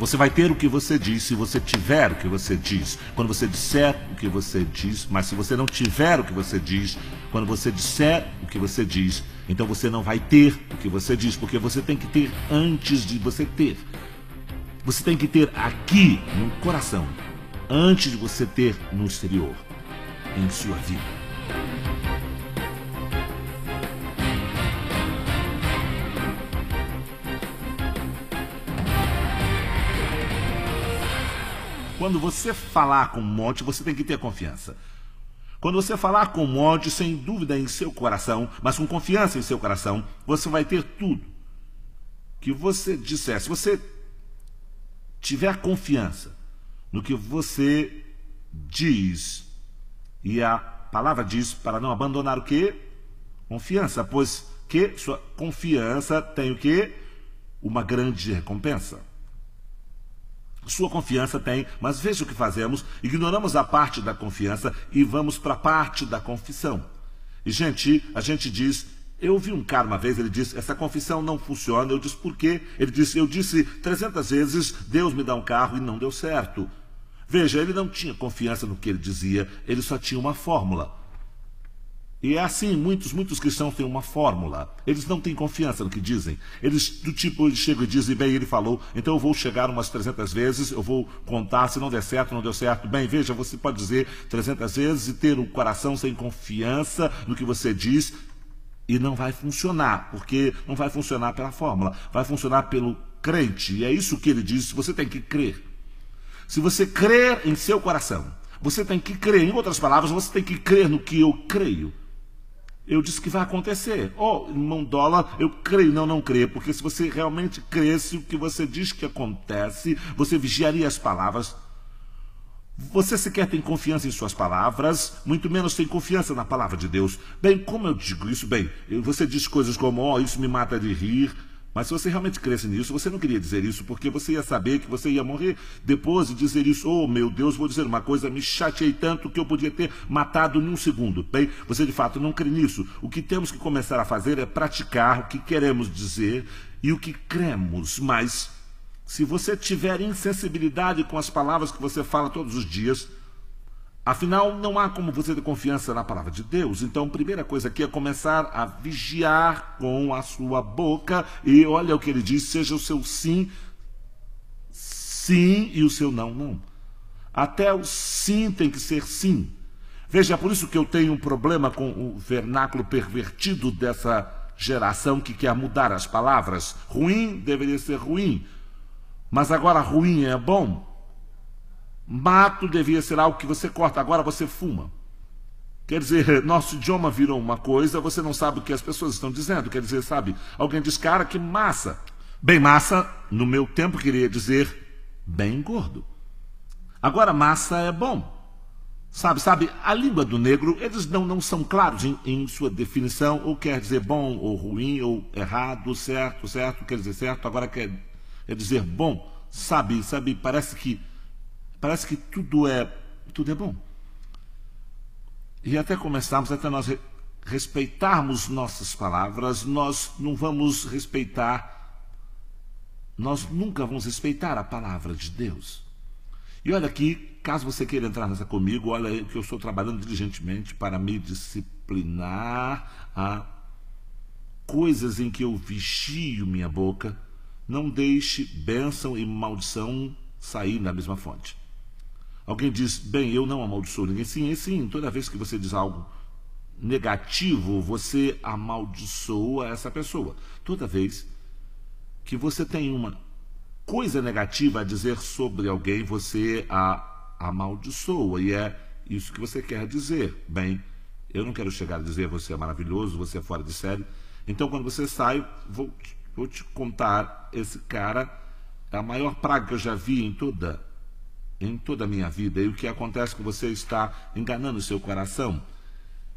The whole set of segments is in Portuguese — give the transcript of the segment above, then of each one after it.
Você vai ter o que você diz se você tiver o que você diz. Quando você disser o que você diz, mas se você não tiver o que você diz, quando você disser o que você diz, então você não vai ter o que você diz, porque você tem que ter antes de você ter. Você tem que ter aqui no coração, antes de você ter no exterior, em sua vida. Quando você falar com um monte, você tem que ter confiança. Quando você falar com um monte, sem dúvida em seu coração, mas com confiança em seu coração, você vai ter tudo que você disser. Se você tiver confiança no que você diz, e a palavra diz para não abandonar o quê? Confiança, pois que sua confiança tem o quê? Uma grande recompensa. Sua confiança tem, mas veja o que fazemos, ignoramos a parte da confiança e vamos para a parte da confissão. E a gente diz, eu ouvi um cara uma vez, ele disse, essa confissão não funciona, eu disse, por quê? Ele disse, eu disse 300 vezes, Deus me dá um carro e não deu certo. Veja, ele não tinha confiança no que ele dizia, ele só tinha uma fórmula. E é assim, muitos cristãos têm uma fórmula. Eles não têm confiança no que dizem. Eles, do tipo, eles chegam e dizem, bem, ele falou, então eu vou chegar umas 300 vezes, eu vou contar, se não der certo, não deu certo. Bem, veja, você pode dizer 300 vezes e ter um coração sem confiança no que você diz e não vai funcionar, porque não vai funcionar pela fórmula, vai funcionar pelo crente. E é isso que ele diz, você tem que crer. Se você crer em seu coração, você tem que crer. Em outras palavras, você tem que crer no que eu creio. Eu disse que vai acontecer. Oh, irmão Dólar, eu creio. Não creio. Porque se você realmente cresce o que você diz que acontece, você vigiaria as palavras. Você sequer tem confiança em suas palavras, muito menos tem confiança na palavra de Deus. Bem, como eu digo isso? Bem, você diz coisas como, oh, isso me mata de rir. Mas se você realmente cresce nisso, você não queria dizer isso, porque você ia saber que você ia morrer depois de dizer isso. Oh, meu Deus, vou dizer uma coisa, me chateei tanto que eu podia ter matado em um segundo. Bem, você de fato não crê nisso. O que temos que começar a fazer é praticar o que queremos dizer e o que cremos. Mas, se você tiver insensibilidade com as palavras que você fala todos os dias, afinal, não há como você ter confiança na palavra de Deus. Então, a primeira coisa aqui é começar a vigiar com a sua boca. E olha o que ele diz, seja o seu sim, sim, e o seu não, não. Até o sim tem que ser sim. Veja, é por isso que eu tenho um problema com o vernáculo pervertido dessa geração que quer mudar as palavras. Ruim deveria ser ruim, mas agora ruim é bom. Mato devia ser algo que você corta, agora você fuma. Quer dizer, nosso idioma virou uma coisa, você não sabe o que as pessoas estão dizendo. Quer dizer, sabe, alguém diz, cara, que massa. Bem, massa, no meu tempo, queria dizer bem gordo. Agora, massa é bom. Sabe, a língua do negro, eles não são claros em sua definição, ou quer dizer bom, ou ruim, ou errado, certo, quer dizer certo, agora quer dizer bom. Sabe, parece que tudo é bom. E até começarmos, até nós respeitarmos nossas palavras, nós nunca vamos respeitar a palavra de Deus. E olha aqui, caso você queira entrar nessa comigo, olha aí que eu estou trabalhando diligentemente para me disciplinar a coisas em que eu vigio minha boca. Não deixe bênção e maldição sair da mesma fonte. Alguém diz, bem, eu não amaldiçoo ninguém. Sim, toda vez que você diz algo negativo, você amaldiçoa essa pessoa. Toda vez que você tem uma coisa negativa a dizer sobre alguém, você a amaldiçoa. E é isso que você quer dizer. Bem, eu não quero chegar a dizer você é maravilhoso, você é fora de série. Então, quando você sai, vou te contar, esse cara é a maior praga que eu já vi em toda a minha vida. E o que acontece é que você está enganando o seu coração.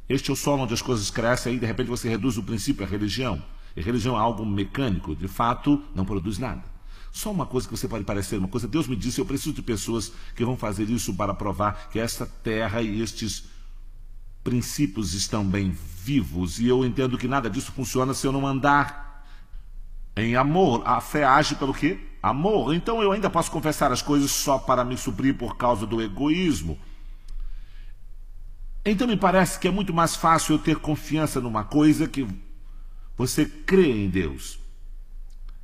Este é o solo onde as coisas crescem, aí de repente você reduz o princípio à religião. E religião é algo mecânico, de fato não produz nada. Só uma coisa que você pode parecer, uma coisa, Deus me disse, eu preciso de pessoas que vão fazer isso para provar que esta terra e estes princípios estão bem vivos. E eu entendo que nada disso funciona se eu não andar em amor. A fé age pelo quê? amor, então eu ainda posso confessar as coisas só para me suprir por causa do egoísmo. Então me parece que é muito mais fácil eu ter confiança numa coisa que você crê em Deus.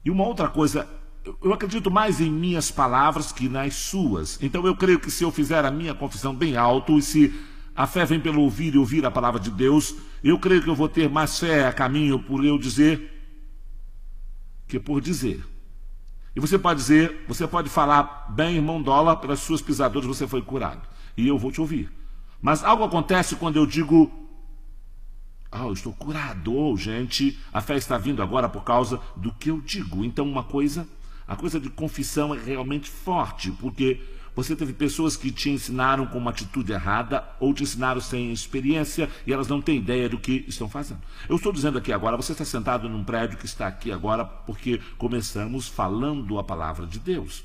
E uma outra coisa, eu acredito mais em minhas palavras que nas suas. Então eu creio que se eu fizer a minha confissão bem alto, e se a fé vem pelo ouvir e ouvir a palavra de Deus, eu creio que eu vou ter mais fé a caminho por eu dizer que por dizer. E você pode dizer, você pode falar, bem, irmão Dólar, pelas suas pisaduras você foi curado. E eu vou te ouvir. Mas algo acontece quando eu digo, eu estou curado, gente, a fé está vindo agora por causa do que eu digo. Então a coisa de confissão é realmente forte, porque você teve pessoas que te ensinaram com uma atitude errada ou te ensinaram sem experiência e elas não têm ideia do que estão fazendo. Eu estou dizendo aqui agora, você está sentado num prédio que está aqui agora porque começamos falando a palavra de Deus.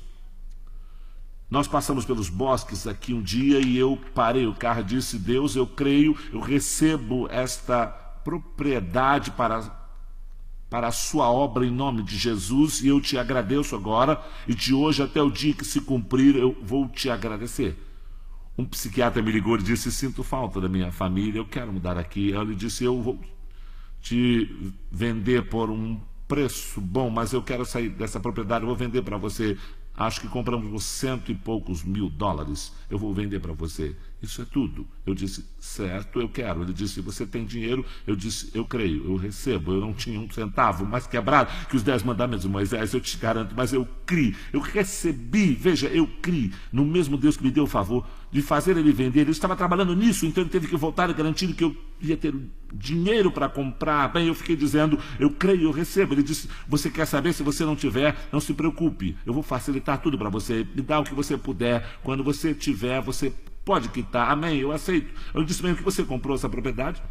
Nós passamos pelos bosques aqui um dia e eu parei o carro e disse, Deus, eu creio, eu recebo esta propriedade para a sua obra em nome de Jesus e eu te agradeço agora e de hoje até o dia que se cumprir eu vou te agradecer. Um psiquiatra me ligou e disse, sinto falta da minha família, eu quero mudar aqui. Ele disse, eu vou te vender por um preço bom, mas eu quero sair dessa propriedade, eu vou vender para você. Acho que compramos por $100 e poucos mil. Eu vou vender para você. Isso é tudo. Eu disse, certo, eu quero. Ele disse, você tem dinheiro? Eu disse, eu creio, eu recebo. Eu não tinha um centavo, mais quebrado que os 10 mandamentos de Moisés, eu te garanto, mas eu criei. Eu recebi, veja, eu criei no mesmo Deus que me deu o favor de fazer ele vender. Ele estava trabalhando nisso, então ele teve que voltar e garantir que eu ia ter dinheiro para comprar. Bem, eu fiquei dizendo, eu creio, eu recebo. Ele disse, você quer saber? Se você não tiver, não se preocupe. Eu vou facilitar tudo para você. Me dá o que você puder. Quando você tiver, você pode quitar. Amém, eu aceito. Eu disse, bem, o que você comprou essa propriedade?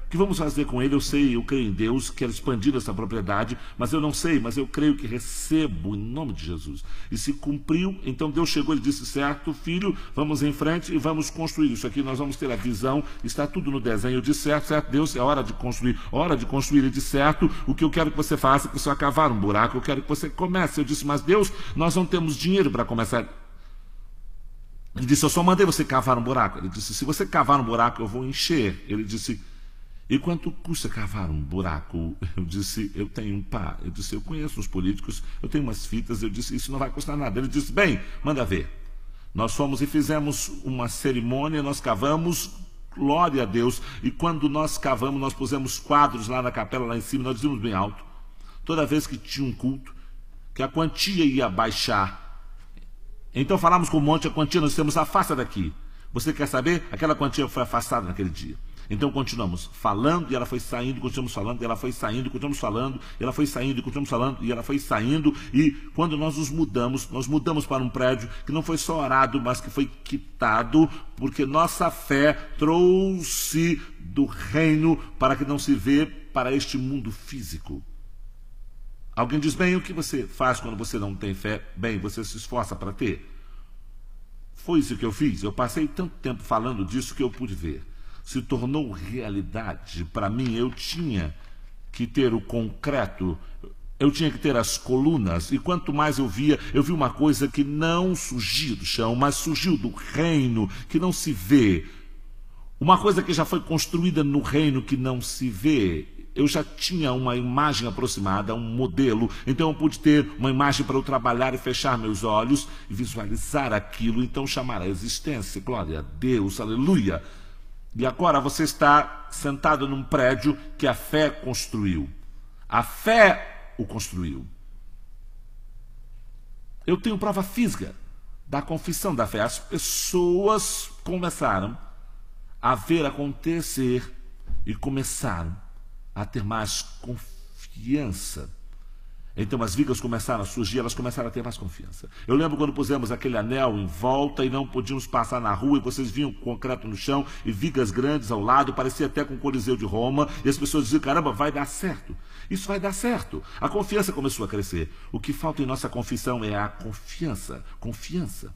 O que vamos fazer com ele? Eu sei, eu creio em Deus, quero expandir essa propriedade, mas eu não sei, mas eu creio que recebo em nome de Jesus. E se cumpriu, então Deus chegou e disse, certo, filho, vamos em frente e vamos construir isso aqui, nós vamos ter a visão, está tudo no desenho. Eu disse, certo, certo, Deus, é hora de construir. Hora de construir. Ele disse, certo, o que eu quero que você faça é que você vai cavar um buraco, eu quero que você comece. Eu disse, mas Deus, nós não temos dinheiro para começar. Ele disse, eu só mandei você cavar um buraco. Ele disse, se você cavar um buraco, eu vou encher. Ele disse, e quanto custa cavar um buraco? Eu disse, eu tenho um pá. Eu disse, eu conheço os políticos, eu tenho umas fitas. Eu disse, isso não vai custar nada. Ele disse, bem, manda ver. Nós fomos e fizemos uma cerimônia, nós cavamos, glória a Deus. E quando nós cavamos, nós pusemos quadros lá na capela, lá em cima, nós dizíamos bem alto. Toda vez que tinha um culto, que a quantia ia baixar. Então falamos com o monte, a quantia nós temos, afasta daqui. Você quer saber? Aquela quantia foi afastada naquele dia. Então continuamos falando e ela foi saindo, continuamos falando e ela foi saindo, continuamos falando, e ela foi saindo e continuamos falando e ela foi saindo. E quando nós nós mudamos para um prédio que não foi só arado, mas que foi quitado, porque nossa fé trouxe do reino para que não se vê para este mundo físico. Alguém diz, bem, o que você faz quando você não tem fé? Bem, você se esforça para ter. Foi isso que eu fiz. Eu passei tanto tempo falando disso que eu pude ver. Se tornou realidade. Para mim, eu tinha que ter o concreto, eu tinha que ter as colunas. E quanto mais eu vi uma coisa que não surgiu do chão, mas surgiu do reino, que não se vê. Uma coisa que já foi construída no reino que não se vê. Eu já tinha uma imagem aproximada, um modelo, então eu pude ter uma imagem para eu trabalhar e fechar meus olhos e visualizar aquilo, então chamar a existência, glória a Deus, aleluia. E agora você está sentado num prédio que a fé construiu. A fé o construiu. Eu tenho prova física da confissão da fé. As pessoas começaram a ver acontecer e começaram a ter mais confiança. Então as vigas começaram a surgir, elas começaram a ter mais confiança. Eu lembro quando pusemos aquele anel em volta e não podíamos passar na rua e vocês viam concreto no chão e vigas grandes ao lado, parecia até com o Coliseu de Roma, e as pessoas diziam, caramba, vai dar certo. Isso vai dar certo. A confiança começou a crescer. O que falta em nossa confissão é a confiança. Confiança.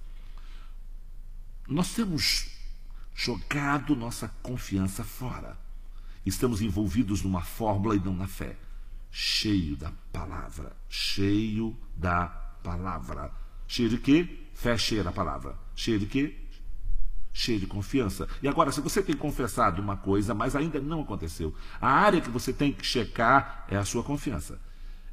Nós temos jogado nossa confiança fora. Estamos envolvidos numa fórmula e não na fé. Cheio da palavra, cheio da palavra. Cheio de quê? Fé cheia da palavra. Cheio de quê? Cheio de confiança. E agora, se você tem confessado uma coisa, mas ainda não aconteceu, a área que você tem que checar é a sua confiança.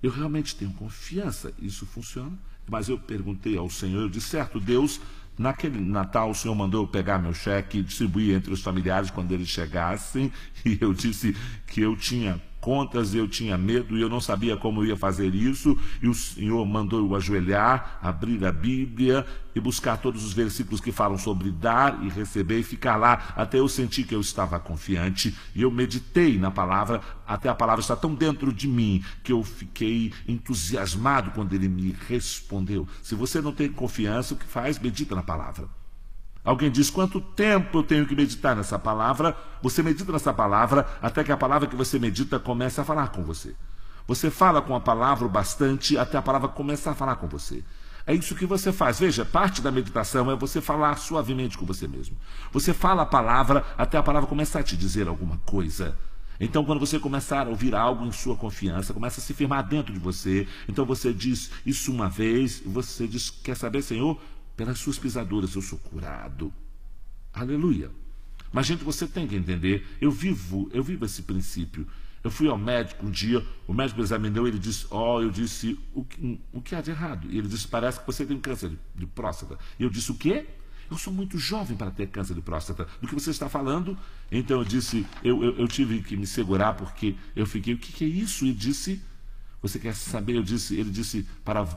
Eu realmente tenho confiança, isso funciona? Mas eu perguntei ao Senhor, eu disse, certo, Deus, naquele Natal o Senhor mandou eu pegar meu cheque e distribuir entre os familiares quando eles chegassem, e eu disse que eu tinha contas, eu tinha medo e eu não sabia como eu ia fazer isso, e o Senhor mandou eu ajoelhar, abrir a Bíblia e buscar todos os versículos que falam sobre dar e receber e ficar lá até eu sentir que eu estava confiante, e eu meditei na palavra até a palavra estar tão dentro de mim que eu fiquei entusiasmado quando ele me respondeu. Se você não tem confiança, o que faz? Medita na palavra. Alguém diz, quanto tempo eu tenho que meditar nessa palavra? Você medita nessa palavra até que a palavra que você medita comece a falar com você. Você fala com a palavra o bastante até a palavra começar a falar com você. É isso que você faz. Veja, parte da meditação é você falar suavemente com você mesmo. Você fala a palavra até a palavra começar a te dizer alguma coisa. Então, quando você começar a ouvir algo em sua confiança, começa a se firmar dentro de você. Então você diz isso uma vez, você diz, quer saber, Senhor? Pelas suas pisaduras eu sou curado. Aleluia. Mas, gente, você tem que entender, eu vivo esse princípio. Eu fui ao médico um dia, o médico examinou, ele disse, eu disse, o que há de errado? E ele disse, parece que você tem câncer de próstata. E eu disse, o quê? Eu sou muito jovem para ter câncer de próstata. Do que você está falando? Então eu disse, eu tive que me segurar porque eu fiquei, o que é isso? E disse, você quer saber? Ele disse, para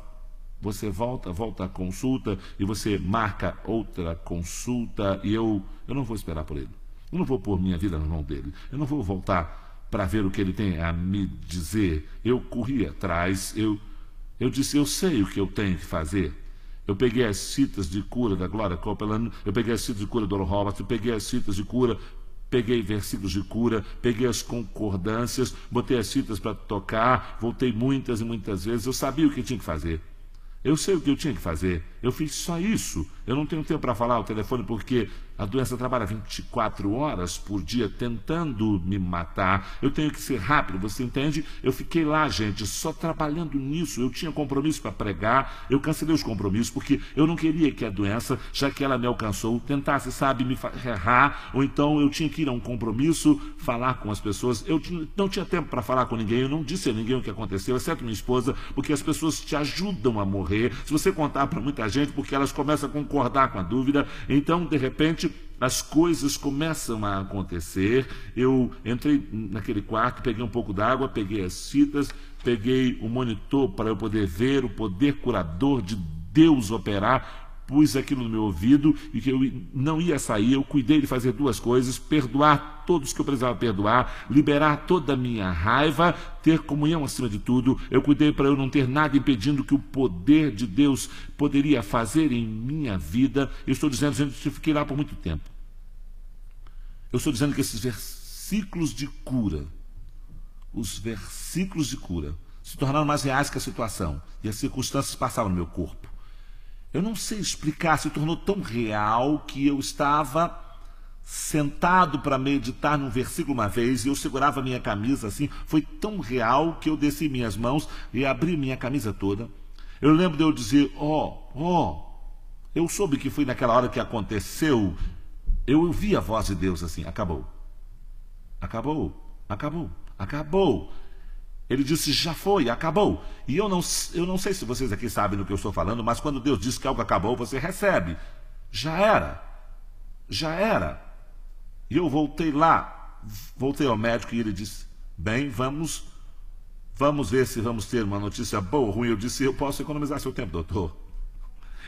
você volta à consulta e você marca outra consulta e eu não vou esperar por ele. Eu não vou pôr minha vida na mão dele. Eu não vou voltar para ver o que ele tem a me dizer. Eu corri atrás, eu disse, eu sei o que eu tenho que fazer. Eu peguei as fitas de cura da Gloria Copeland, eu peguei as fitas de cura do Oral Roberts, eu peguei as fitas de cura, peguei versículos de cura, peguei as concordâncias, botei as fitas para tocar, voltei muitas e muitas vezes, eu sabia o que tinha que fazer. Eu sei o que eu tinha que fazer. Eu fiz só isso. Eu não tenho tempo para falar ao telefone porque a doença trabalha 24 horas por dia tentando me matar. Eu tenho que ser rápido, você entende? Eu fiquei lá, gente, só trabalhando nisso. Eu tinha compromisso para pregar. Eu cancelei os compromissos porque eu não queria que a doença, já que ela me alcançou, tentasse, sabe, me errar. Ou então eu tinha que ir a um compromisso, falar com as pessoas. Eu não tinha tempo para falar com ninguém. Eu não disse a ninguém o que aconteceu, exceto minha esposa, porque as pessoas te ajudam a morrer. Se você contar para muita gente, porque elas começam a concordar com a dúvida, então, de repente, as coisas começam a acontecer. Eu entrei naquele quarto, peguei um pouco d'água, peguei as fitas, peguei o monitor para eu poder ver o poder curador de Deus operar, pus aquilo no meu ouvido e que eu não ia sair. Eu cuidei de fazer duas coisas: perdoar todos que eu precisava perdoar, liberar toda a minha raiva, ter comunhão acima de tudo. Eu cuidei para eu não ter nada impedindo que o poder de Deus poderia fazer em minha vida. Eu estou dizendo, gente, eu fiquei lá por muito tempo. Eu estou dizendo que esses versículos de cura, os versículos de cura, se tornaram mais reais que a situação e as circunstâncias passavam no meu corpo. Eu não sei explicar, se tornou tão real que eu estava sentado para meditar num versículo uma vez e eu segurava minha camisa assim. Foi tão real que eu desci minhas mãos e abri minha camisa toda. Eu lembro de eu dizer, eu soube que foi naquela hora que aconteceu. Eu ouvi a voz de Deus assim, acabou. Acabou, acabou, acabou. Ele disse, já foi, acabou. E eu não sei se vocês aqui sabem do que eu estou falando, mas quando Deus diz que algo acabou, você recebe. Já era. Já era. E eu voltei lá, voltei ao médico e ele disse, bem, vamos ver se vamos ter uma notícia boa ou ruim. Eu disse, eu posso economizar seu tempo, doutor.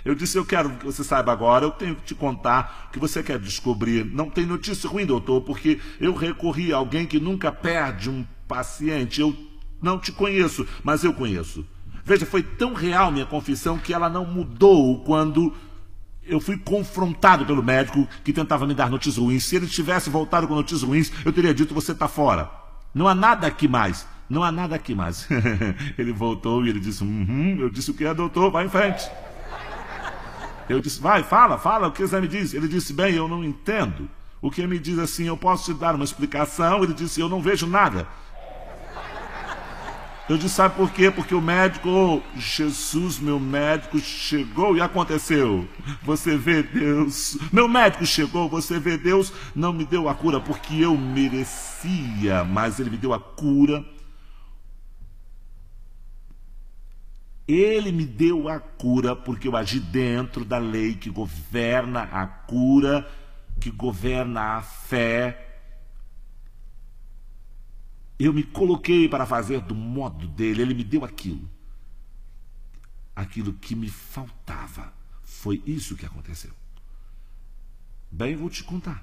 Eu disse, eu quero que você saiba agora, eu tenho que te contar o que você quer descobrir. Não tem notícia ruim, doutor, porque eu recorri a alguém que nunca perde um paciente. Eu não te conheço, mas eu conheço. Veja, foi tão real minha confissão que ela não mudou quando eu fui confrontado pelo médico que tentava me dar notícias ruins. Se ele tivesse voltado com notícias ruins, eu teria dito, você está fora. Não há nada aqui mais. Não há nada aqui mais. Ele voltou e ele disse, eu disse, o que é, doutor? Vai em frente. Eu disse, vai, fala, o que o exame diz? Ele disse, bem, eu não entendo. O que ele me diz assim, eu posso te dar uma explicação? Ele disse, eu não vejo nada. Eu disse, sabe por quê? Porque o médico, oh, Jesus, meu médico chegou e aconteceu. Você vê Deus. Meu médico chegou, você vê Deus. Não me deu a cura porque eu merecia, mas Ele me deu a cura. Ele me deu a cura porque eu agi dentro da lei que governa a cura, que governa a fé. Eu me coloquei para fazer do modo dele, ele me deu aquilo. Aquilo que me faltava. Foi isso que aconteceu. Bem, vou te contar.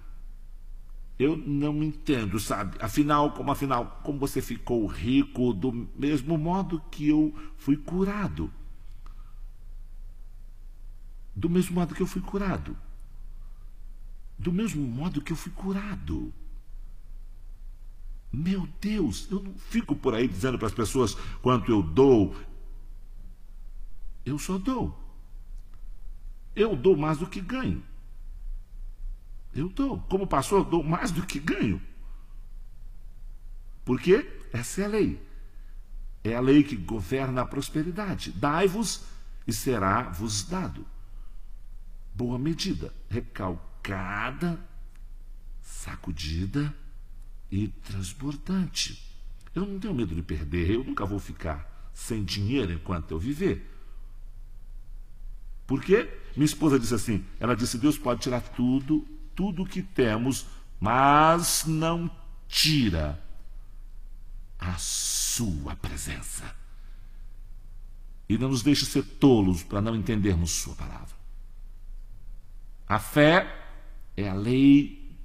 Eu não entendo, sabe? Afinal, como você ficou rico do mesmo modo que eu fui curado. Do mesmo modo que eu fui curado. Do mesmo modo que eu fui curado. Meu Deus, eu não fico por aí dizendo para as pessoas quanto eu dou. Eu só dou. Eu dou mais do que ganho. Eu dou. Como pastor, eu dou mais do que ganho. Porque essa é a lei. É a lei que governa a prosperidade. Dai-vos e será-vos dado. Boa medida, recalcada, sacudida e transbordante. Eu não tenho medo de perder, eu nunca vou ficar sem dinheiro enquanto eu viver. Por quê? Minha esposa disse assim, ela disse, Deus pode tirar tudo que temos, mas não tira a sua presença. E não nos deixe ser tolos para não entendermos sua palavra. A fé é a lei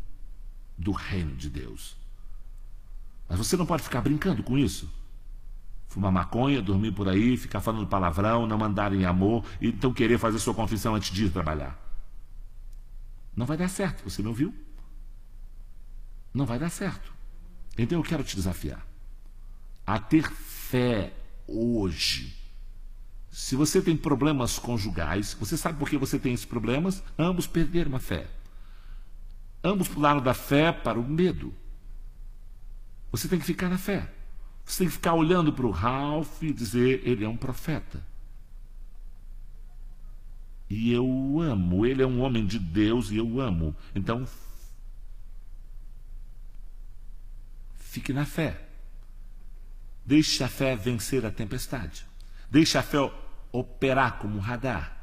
do reino de Deus. Mas você não pode ficar brincando com isso. Fumar maconha, dormir por aí, ficar falando palavrão, não andar em amor, e então querer fazer sua confissão antes de ir trabalhar. Não vai dar certo, você não viu? Não vai dar certo. Então eu quero te desafiar a ter fé hoje. Se você tem problemas conjugais, você sabe por que você tem esses problemas? Ambos perderam a fé. Ambos pularam da fé para o medo. Você tem que ficar na fé. Você tem que ficar olhando para o Ralph e dizer, ele é um profeta. E eu o amo. Ele é um homem de Deus e eu o amo. Então, fique na fé. Deixe a fé vencer a tempestade. Deixe a fé operar como um radar.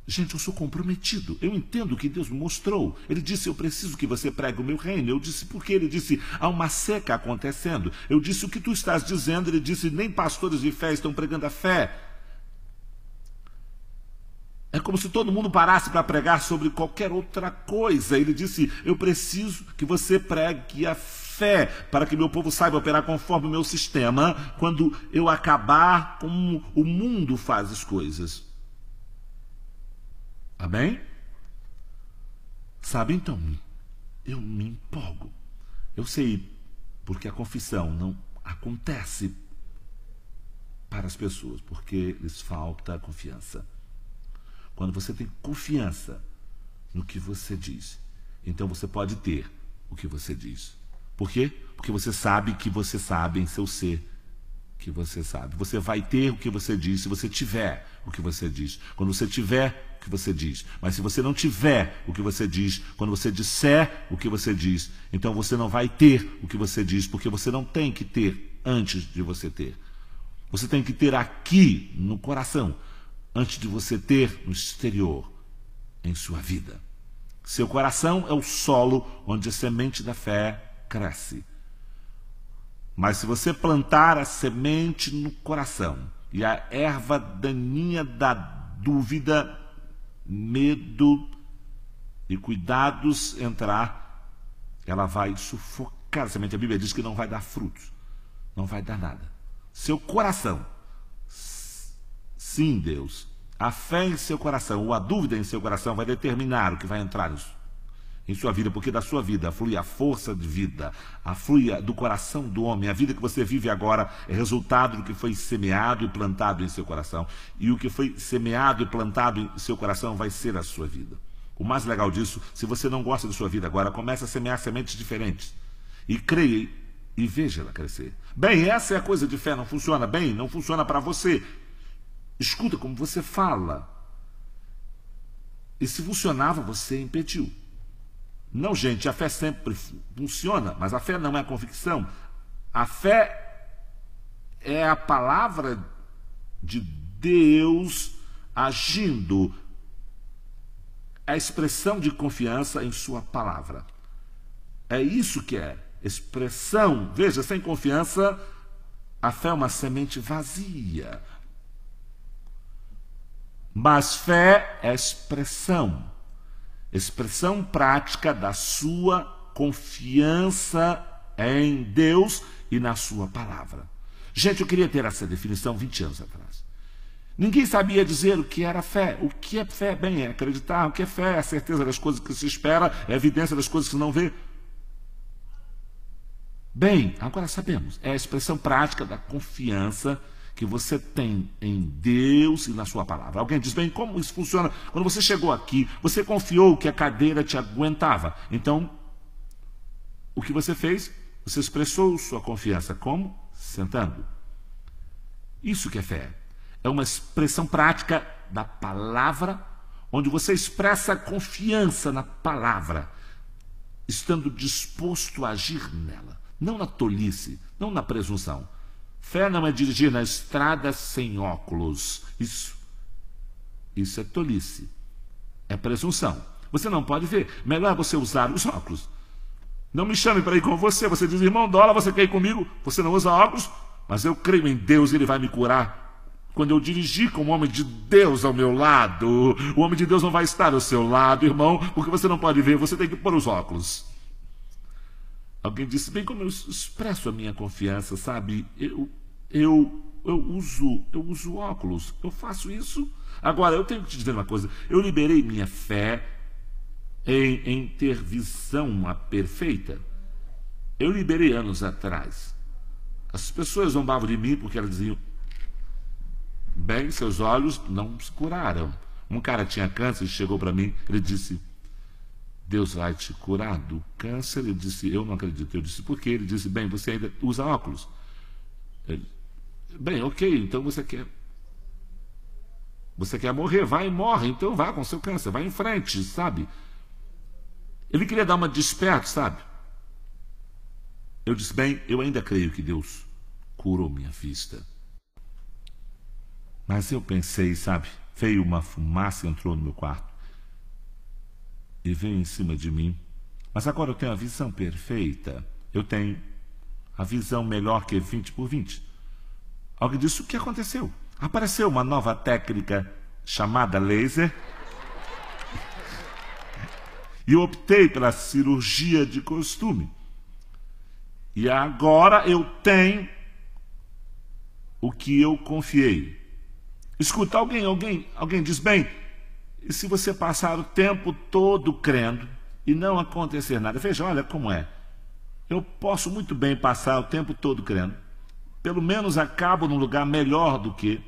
Gente, eu sou comprometido. Eu entendo o que Deus me mostrou. Ele disse, eu preciso que você pregue o meu reino. Eu disse, por quê? Ele disse, há uma seca acontecendo. Eu disse, o que tu estás dizendo? Ele disse, nem pastores de fé estão pregando a fé. É como se todo mundo parasse para pregar sobre qualquer outra coisa. Ele disse, eu preciso que você pregue a fé para que meu povo saiba operar conforme o meu sistema quando eu acabar como o mundo faz as coisas. Amém? Sabe, então, eu me empolgo. Eu sei porque a confissão não acontece para as pessoas, porque lhes falta confiança. Quando você tem confiança no que você diz, então você pode ter o que você diz. Por quê? Porque você sabe que você sabe em seu ser que você sabe. Você vai ter o que você diz se você tiver o que você diz. Quando você tiver o que você diz. Mas se você não tiver o que você diz, quando você disser o que você diz, então você não vai ter o que você diz, porque você não tem que ter antes de você ter. Você tem que ter aqui no coração, antes de você ter no exterior, em sua vida. Seu coração é o solo onde a semente da fé cresce. Mas se você plantar a semente no coração e a erva daninha da dúvida, medo e cuidados entrar, ela vai sufocar a semente. A Bíblia diz que não vai dar frutos, não vai dar nada. Seu coração, sim, Deus, a fé em seu coração ou a dúvida em seu coração vai determinar o que vai entrar em sua vida, porque da sua vida flui a força de vida, flui do coração do homem. A vida que você vive agora é resultado do que foi semeado e plantado em seu coração. E o que foi semeado e plantado em seu coração vai ser a sua vida. O mais legal disso, se você não gosta da sua vida agora, comece a semear sementes diferentes. E creia e veja ela crescer. Bem, essa é a coisa de fé, não funciona bem, não funciona para você. Escuta como você fala. E se funcionava, você impediu. Não, gente, a fé sempre funciona, mas a fé não é a convicção. A fé é a palavra de Deus agindo, a expressão de confiança em sua palavra. É isso que é expressão. Veja, sem confiança, a fé é uma semente vazia. Mas fé é expressão prática da sua confiança em Deus e na sua palavra. Gente, eu queria ter essa definição 20 anos atrás. Ninguém sabia dizer o que era fé. O que é fé? Bem, é acreditar. O que é fé? É a certeza das coisas que se espera, é a evidência das coisas que se não vê. Bem, agora sabemos. É a expressão prática da confiança que você tem em Deus e na sua palavra. Alguém diz, bem, como isso funciona? Quando você chegou aqui, você confiou que a cadeira te aguentava. Então, o que você fez? Você expressou sua confiança. Como? Sentando. Isso que é fé. É uma expressão prática da palavra, onde você expressa confiança na palavra, estando disposto a agir nela. Não na tolice, não na presunção. Fé não é dirigir na estrada sem óculos. Isso é tolice. É presunção. Você não pode ver. Melhor você usar os óculos. Não me chame para ir com você. Você diz, irmão Dólar, você quer ir comigo? Você não usa óculos? Mas eu creio em Deus e Ele vai me curar. Quando eu dirigir com o homem de Deus ao meu lado, o homem de Deus não vai estar ao seu lado, irmão, porque você não pode ver. Você tem que pôr os óculos. Alguém disse, bem, como eu expresso a minha confiança, sabe? Eu uso óculos, eu faço isso. Agora, eu tenho que te dizer uma coisa, eu liberei minha fé em ter visão perfeita. Eu liberei anos atrás. As pessoas zombavam de mim porque elas diziam, bem, seus olhos não se curaram. Um cara tinha câncer e chegou para mim, ele disse, Deus vai te curar do câncer? Eu disse, eu não acredito. Eu disse, por quê? Ele disse, bem, você ainda usa óculos. Ele, bem, ok, então você quer morrer, vai e morre, então vá com seu câncer, vai em frente, sabe? Ele queria dar uma desperto, sabe? Eu disse, bem, eu ainda creio que Deus curou minha vista. Mas eu pensei, sabe, veio uma fumaça, entrou no meu quarto e veio em cima de mim. Mas agora eu tenho a visão perfeita. Eu tenho a visão melhor que 20 por 20. Alguém disse, o que aconteceu? Apareceu uma nova técnica chamada laser. E eu optei pela cirurgia de costume. E agora eu tenho o que eu confiei. Escuta, alguém diz, bem, e se você passar o tempo todo crendo e não acontecer nada? Veja, olha como é. Eu posso muito bem passar o tempo todo crendo. Pelo menos acabo num lugar melhor do que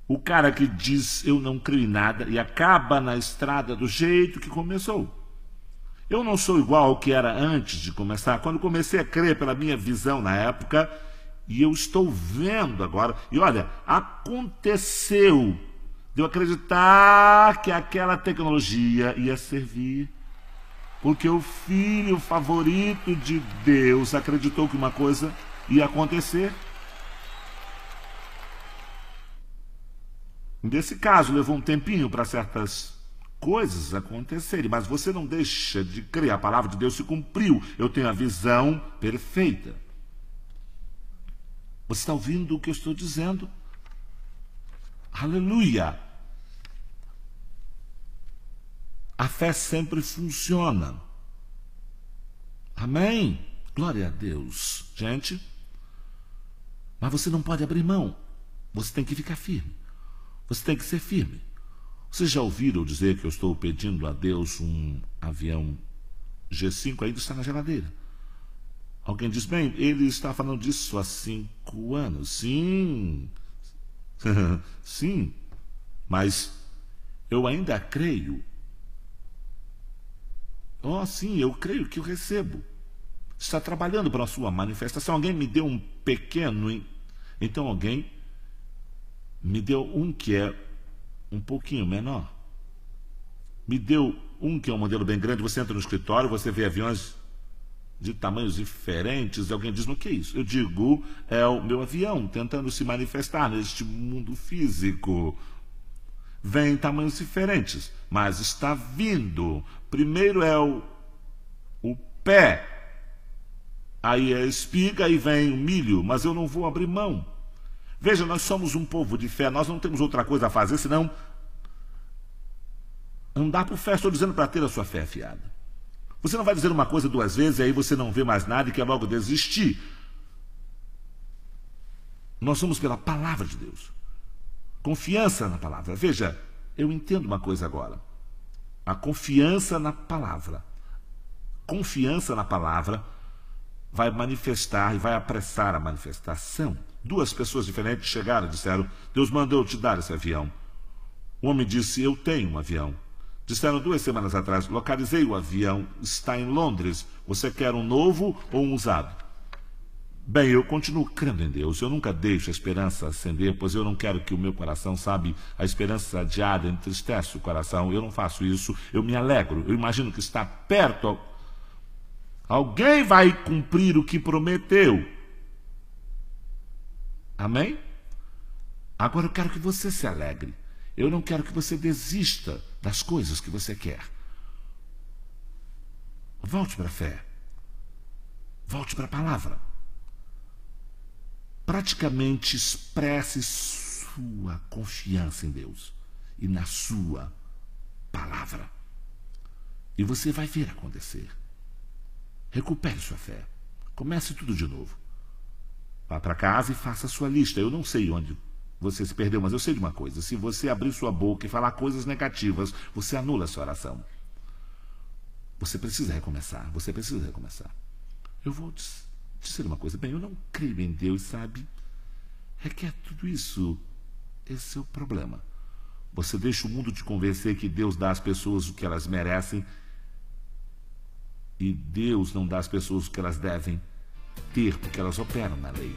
o cara que diz eu não creio em nada e acaba na estrada do jeito que começou. Eu não sou igual ao que era antes de começar. Quando comecei a crer pela minha visão na época, e eu estou vendo agora, e olha, aconteceu de eu acreditar que aquela tecnologia ia servir, porque o filho favorito de Deus acreditou que uma coisa ia acontecer. Nesse caso, levou um tempinho para certas coisas acontecerem, mas você não deixa de crer, a palavra de Deus se cumpriu. Eu tenho a visão perfeita. Você está ouvindo o que eu estou dizendo? Aleluia! A fé sempre funciona. Amém? Glória a Deus. Gente, mas você não pode abrir mão. Você tem que ficar firme. Você tem que ser firme. Vocês já ouviram dizer que eu estou pedindo a Deus um avião G5? Ainda está na geladeira. Alguém diz, bem, ele está falando disso há 5 anos. Sim. Sim. Mas eu ainda creio. Oh, sim, eu creio que eu recebo. está trabalhando para a sua manifestação. Alguém me deu um pequeno, então alguém me deu um que é um pouquinho menor. Me deu um que é um modelo bem grande. Você entra no escritório, você vê aviões de tamanhos diferentes. Alguém diz, o que é isso? Eu digo, é o meu avião tentando se manifestar neste mundo físico. Vem em tamanhos diferentes, mas está vindo. Primeiro é o pé, aí é a espiga, aí vem o milho, mas eu não vou abrir mão. Veja, nós somos um povo de fé, nós não temos outra coisa a fazer senão andar por fé. Estou dizendo para ter a sua fé afiada. Você não vai dizer uma coisa duas vezes e aí você não vê mais nada e quer logo desistir. Nós somos pela palavra de Deus. Confiança na palavra. Veja, eu entendo uma coisa agora. A confiança na palavra. Confiança na palavra vai manifestar e vai apressar a manifestação. Duas pessoas diferentes chegaram e disseram, Deus mandou te dar esse avião. O homem disse, eu tenho um avião. Disseram 2 semanas atrás, localizei o avião, está em Londres. Você quer um novo ou um usado? Bem, eu continuo crendo em Deus. Eu nunca deixo a esperança acender, pois eu não quero que o meu coração, sabe, a esperança adiada entristece o coração. Eu não faço isso, eu me alegro. Eu imagino que está perto. Alguém vai cumprir o que prometeu. Amém? Agora eu quero que você se alegre. Eu não quero que você desista das coisas que você quer. Volte para a fé. Volte para a palavra. Praticamente expresse sua confiança em Deus e na sua palavra. E você vai ver acontecer. Recupere sua fé. Comece tudo de novo. Vá para casa e faça a sua lista. Eu não sei onde você se perdeu, mas eu sei de uma coisa. Se você abrir sua boca e falar coisas negativas, você anula a sua oração. Você precisa recomeçar. Você precisa recomeçar. Eu vou dizer uma coisa. Bem, eu não creio em Deus, sabe? Requer tudo isso. Esse é o problema. Você deixa o mundo te convencer que Deus dá às pessoas o que elas merecem e Deus não dá às pessoas o que elas devem ter, porque elas operam na lei.